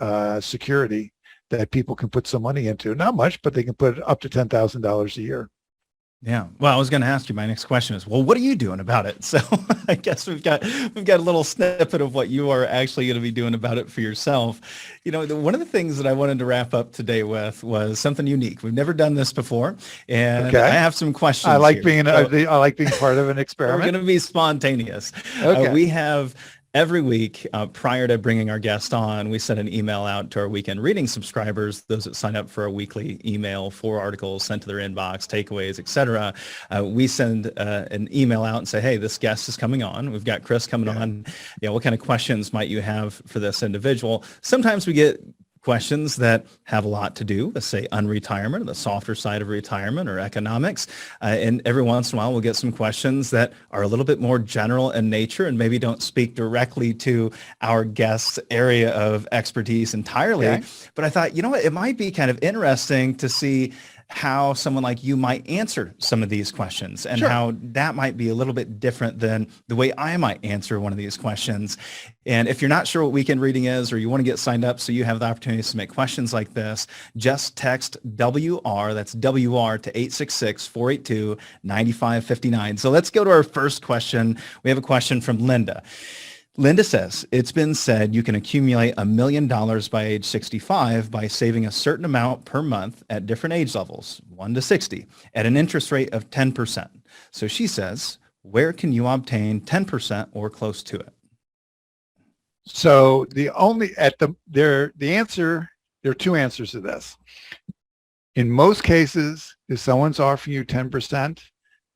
security that people can put some money into. Not much, but they can put up to $10,000 a year. Yeah. Well, I was going to ask you, my next question is, well, what are you doing about it? So I guess we've got a little snippet of what you are actually going to be doing about it for yourself. You know, one of the things that I wanted to wrap up today with was something unique. We've never done this before, and okay. I have some questions. I like here. I like being part of an experiment. We're going to be spontaneous. Okay. We have every week, prior to bringing our guest on, we send an email out to our weekend reading subscribers, those that sign up for a weekly email, 4 articles sent to their inbox, takeaways, etc. We send an email out and say, hey, this guest is coming on. We've got Chris coming on. You know, what kind of questions might you have for this individual? Sometimes we get questions that have a lot to do with, say, unretirement, the softer side of retirement, or economics. And every once in a while, we'll get some questions that are a little bit more general in nature and maybe don't speak directly to our guest's area of expertise entirely. Okay. But I thought, you know what, it might be kind of interesting to see how someone like you might answer some of these questions, and how that might be a little bit different than the way I might answer one of these questions. And if you're not sure what weekend reading is, or you want to get signed up so you have the opportunity to submit questions like this, just text WR, that's WR, to 866-482-9559. So let's go to our first question. We have a question from Linda. Linda says, it's been said you can accumulate $1 million by age 65 by saving a certain amount per month at different age levels, 1 to 60, at an interest rate of 10%. So she says, where can you obtain 10% or close to it? So there are 2 answers to this. In most cases, if someone's offering you 10%,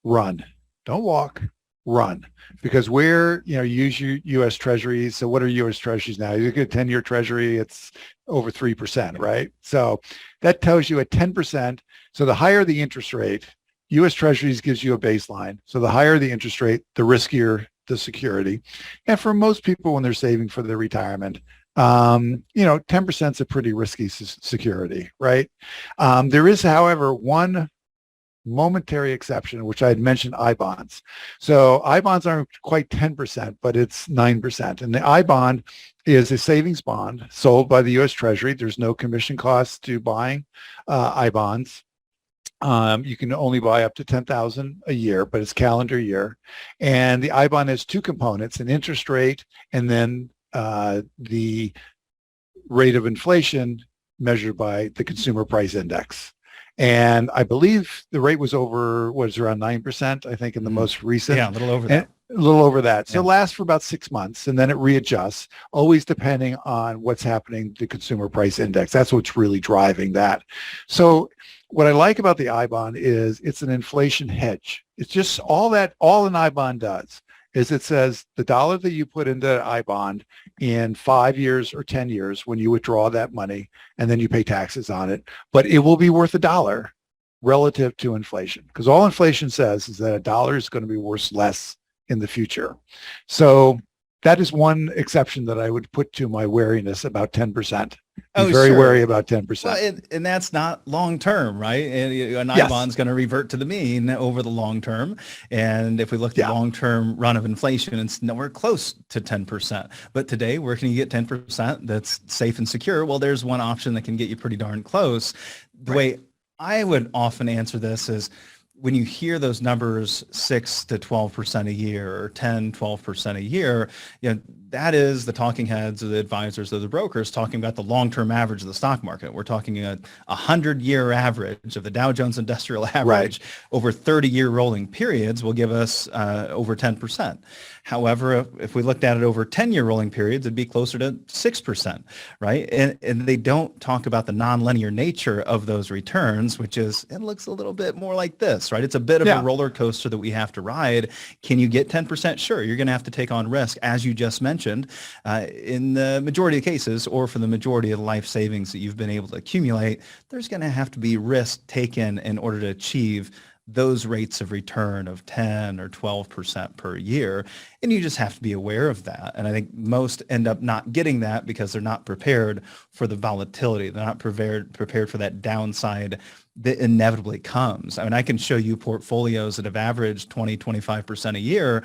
run. Don't walk. Run, because you use your U.S. Treasuries. So what are U.S. Treasuries now? You look at a 10-year Treasury, it's over 3%, right? So that tells you at 10%. So the higher the interest rate, U.S. Treasuries gives you a baseline. So the higher the interest rate, the riskier the security. And for most people, when they're saving for their retirement, 10% is a pretty risky security, right? There is, however, one momentary exception, which I had mentioned, I-bonds. So I-bonds aren't quite 10%, but it's 9%. And the I-bond is a savings bond sold by the U.S. Treasury. There's no commission cost to buying I-bonds. You can only buy up to $10,000 a year, but it's calendar year. And the I-bond has 2 components, an interest rate and then the rate of inflation measured by the consumer price index. And I believe the rate was around 9%, I think, in the most recent. Yeah, a little over that. A little over that. So it lasts for about 6 months, and then it readjusts, always depending on what's happening to the consumer price index. That's what's really driving that. So what I like about the I-bond is it's an inflation hedge. It's just all an I-bond does is it says the dollar that you put into I-bond in 5 years or 10 years when you withdraw that money, and then you pay taxes on it, but it will be worth $1 relative to inflation, because all inflation says is that $1 is going to be worth less in the future. So that is one exception that I would put to my wariness about 10%. I'm very wary about 10%. Well, and that's not long term, right? An I-bond is going to revert to the mean over the long term. And if we look at the long term run of inflation, it's nowhere close to 10%. But today, where can you get 10% that's safe and secure? Well, there's one option that can get you pretty darn close. The way I would often answer this is, when you hear those numbers, 6 to 12% a year, or 10, 12% a year, that is the talking heads of the advisors of the brokers talking about the long-term average of the stock market. We're talking a 100-year average of the Dow Jones Industrial Average over 30-year rolling periods will give us over 10%. However, if we looked at it over 10-year rolling periods, it'd be closer to 6%, right? And they don't talk about the nonlinear nature of those returns, which is, it looks a little bit more like this, risks, right? It's a bit of a roller coaster that we have to ride. Can you get 10%? Sure. You're going to have to take on risk, as you just mentioned, in the majority of cases, or for the majority of the life savings that you've been able to accumulate, there's going to have to be risk taken in order to achieve those rates of return of 10 or 12% per year. And you just have to be aware of that. And I think most end up not getting that because they're not prepared for the volatility. They're not prepared for that downside that inevitably comes. I mean, I can show you portfolios that have averaged 20, 25% a year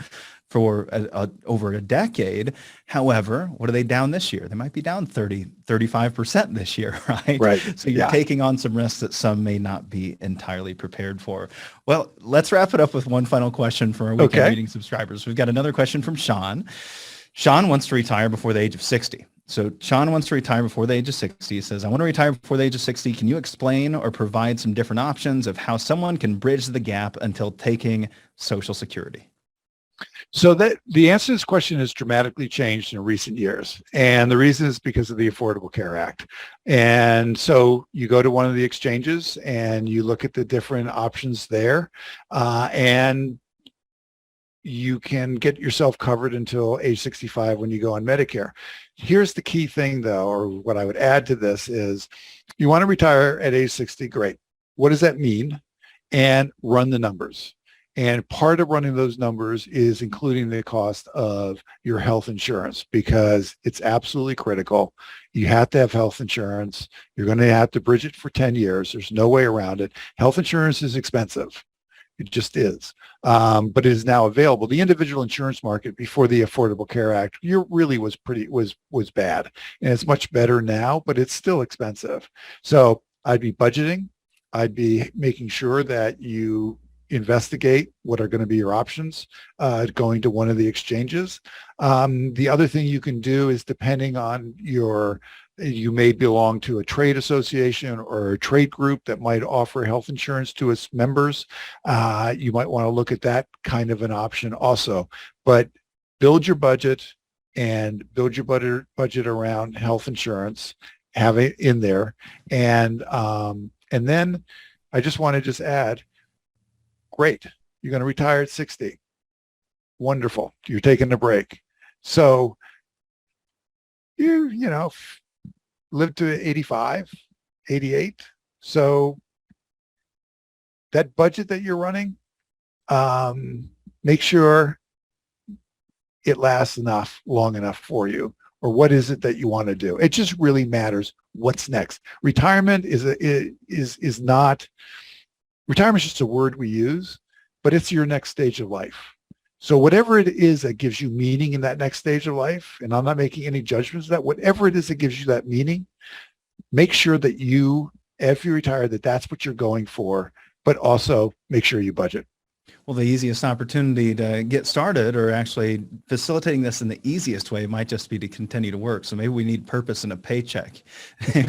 for over a decade. However, what are they down this year? They might be down 30, 35% this year, right? Right. So you're taking on some risks that some may not be entirely prepared for. Well, let's wrap it up with one final question for our weekend reading subscribers. We've got another question from Sean. Sean wants to retire before the age of 60. So Sean wants to retire before the age of 60. He says, I want to retire before the age of 60. Can you explain or provide some different options of how someone can bridge the gap until taking Social Security? So that the answer to this question has dramatically changed in recent years. And the reason is because of the Affordable Care Act. And so you go to one of the exchanges and you look at the different options there, and you can get yourself covered until age 65 when you go on Medicare. Here's the key thing, though, or what I would add to this is you want to retire at age 60, great. What does that mean? And run the numbers. And part of running those numbers is including the cost of your health insurance, because it's absolutely critical. You have to have health insurance. You're going to have to bridge it for 10 years. There's no way around it. Health insurance is expensive. It just is. But it is now available. The individual insurance market before the Affordable Care Act really was bad. And it's much better now, but it's still expensive. So I'd be budgeting. I'd be making sure that you investigate what are going to be your options going to one of the exchanges. The other thing you can do is, depending on you may belong to a trade association or a trade group that might offer health insurance to its members. You might want to look at that kind of an option also. But build your budget and build your budget around health insurance. Have it in there, and then I just want to add. Great. You're going to retire at 60. Wonderful. You're taking a break. So you live to 85, 88. So that budget that you're running, make sure it lasts long enough for you. Or what is it that you want to do? It just really matters what's next. Retirement is just a word we use, but it's your next stage of life. So whatever it is that gives you meaning in that next stage of life, and I'm not making any judgments of that, whatever it is that gives you that meaning, make sure that if you retire, that's what you're going for, but also make sure you budget. Well, the easiest opportunity to get started, or actually facilitating this in the easiest way, might just be to continue to work. So maybe we need Purpose and a Paycheck.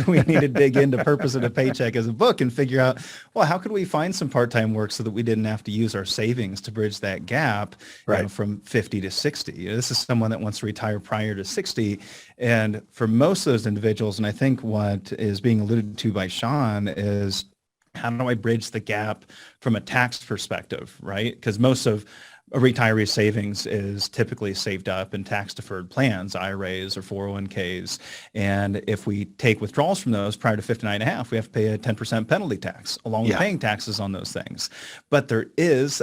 We need to dig into Purpose and a Paycheck as a book and figure out, well, how could we find some part-time work so that we didn't have to use our savings to bridge that gap from 50 to 60? This is someone that wants to retire prior to 60. And for most of those individuals, and I think what is being alluded to by Sean is, how do I bridge the gap from a tax perspective, right? Because most of a retiree savings is typically saved up in tax-deferred plans, IRAs or 401ks. And if we take withdrawals from those prior to 59 and a half, we have to pay a 10% penalty tax along with paying taxes on those things. But there is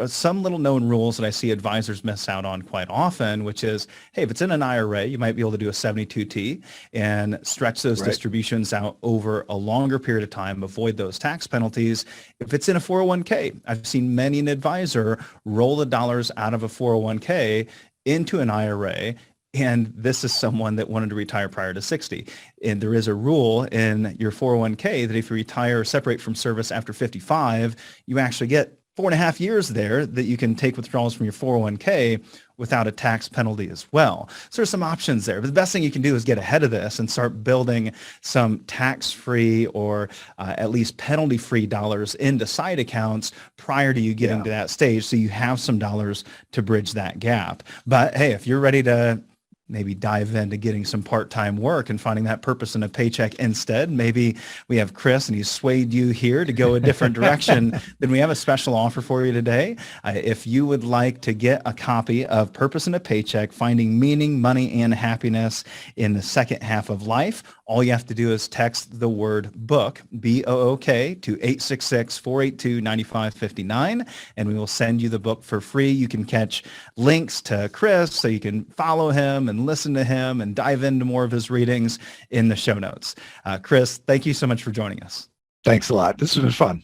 some little known rules that I see advisors miss out on quite often, which is, hey, if it's in an IRA, you might be able to do a 72T and stretch those distributions out over a longer period of time, avoid those tax penalties. If it's in a 401k, I've seen many an advisor roll the dollars out of a 401k into an IRA. And this is someone that wanted to retire prior to 60. And there is a rule in your 401k that if you retire or separate from service after 55, you actually get 4.5 years there that you can take withdrawals from your 401k without a tax penalty as well. So there's some options there. But the best thing you can do is get ahead of this and start building some tax-free or at least penalty-free dollars into side accounts prior to you getting to that stage, so you have some dollars to bridge that gap. But hey, if you're ready to maybe dive into getting some part-time work and finding that purpose in a paycheck instead. Maybe we have Chris and he's swayed you here to go a different direction. Then we have a special offer for you today. If you would like to get a copy of Purpose in a Paycheck, Finding Meaning, Money, and Happiness in the Second Half of Life, all you have to do is text the word book, B-O-O-K, to 866-482-9559, and we will send you the book for free. You can catch links to Chris so you can follow him and listen to him and dive into more of his readings in the show notes. Chris, thank you so much for joining us. Thanks a lot. This has been fun.